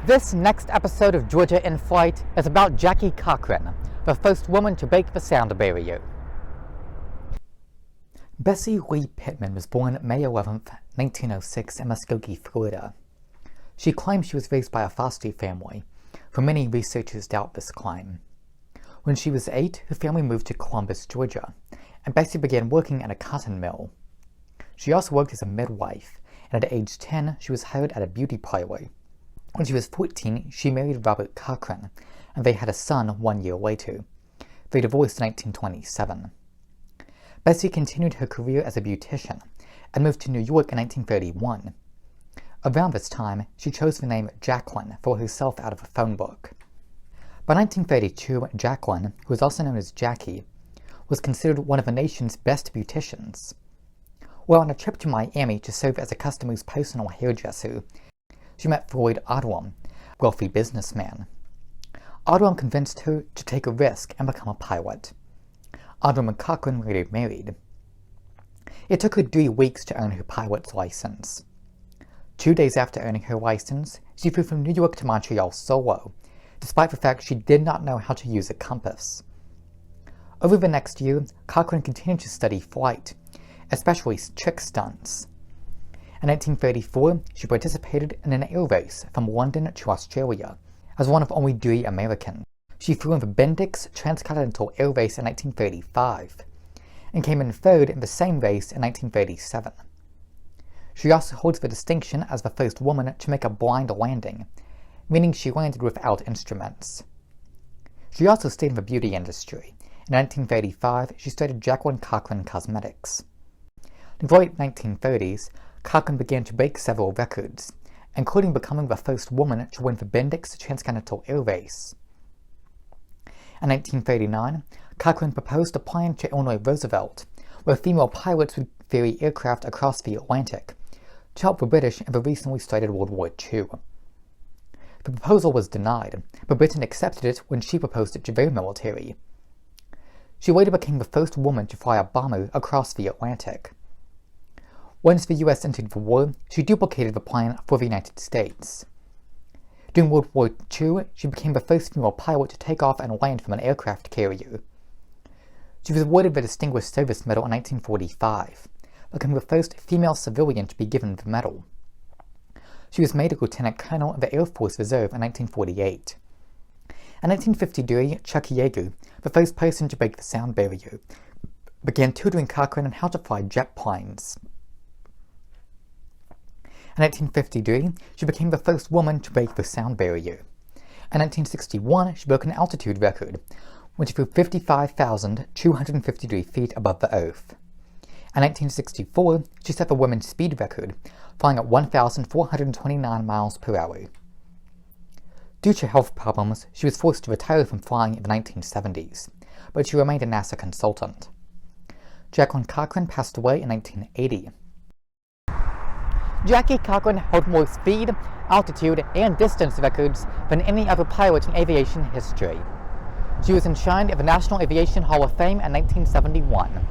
This next episode of Georgia in Flight is about Jackie Cochran, the first woman to break the sound barrier. Bessie Lee Pittman was born May 11, 1906 in Muskogee, Florida. She claims she was raised by a foster family, though many researchers doubt this claim. When she was 8, her family moved to Columbus, Georgia, and Bessie began working at a cotton mill. She also worked as a midwife, and at age 10, she was hired at a beauty parlor. When she was 14, she married Robert Cochran, and they had a son 1 year later. They divorced in 1927. Bessie continued her career as a beautician and moved to New York in 1931. Around this time, she chose the name Jacqueline for herself out of a phone book. By 1932, Jacqueline, who was also known as Jackie, was considered one of the nation's best beauticians. While on a trip to Miami to serve as a customer's personal hairdresser, she met Floyd Odlum, a wealthy businessman. Odlum convinced her to take a risk and become a pilot. Odlum and Cochran later married. It took her 3 weeks to earn her pilot's license. 2 days after earning her license, she flew from New York to Montreal solo, despite the fact she did not know how to use a compass. Over the next year, Cochran continued to study flight, especially trick stunts. In 1934, she participated in an air race from London to Australia as one of only 3 Americans. She flew in the Bendix Transcontinental Air Race in 1935 and came in 3rd in the same race in 1937. She also holds the distinction as the first woman to make a blind landing, meaning she landed without instruments. She also stayed in the beauty industry. In 1935, she started Jacqueline Cochran Cosmetics. In the late 1930s, Cochran began to break several records, including becoming the first woman to win the Bendix Transcontinental Air Race. In 1939, Cochran proposed a plan to Eleanor Roosevelt, where female pilots would ferry aircraft across the Atlantic to help the British in the recently started World War II. The proposal was denied, but Britain accepted it when she proposed it to their military. She later became the first woman to fly a bomber across the Atlantic. Once the U.S. entered the war, she duplicated the plan for the United States. During World War II, she became the first female pilot to take off and land from an aircraft carrier. She was awarded the Distinguished Service Medal in 1945, becoming the first female civilian to be given the medal. She was made a lieutenant colonel in the Air Force Reserve in 1948. In 1953, Chuck Yeager, the first person to break the sound barrier, began tutoring Cochran on how to fly jet planes. In 1953, she became the first woman to break the sound barrier. In 1961, she broke an altitude record, when she flew 55,253 feet above the Earth. In 1964, she set the women's speed record, flying at 1,429 miles per hour. Due to health problems, she was forced to retire from flying in the 1970s, but she remained a NASA consultant. Jacqueline Cochran passed away in 1980. Jackie Cochran held more speed, altitude, and distance records than any other pilot in aviation history. She was enshrined in the National Aviation Hall of Fame in 1971.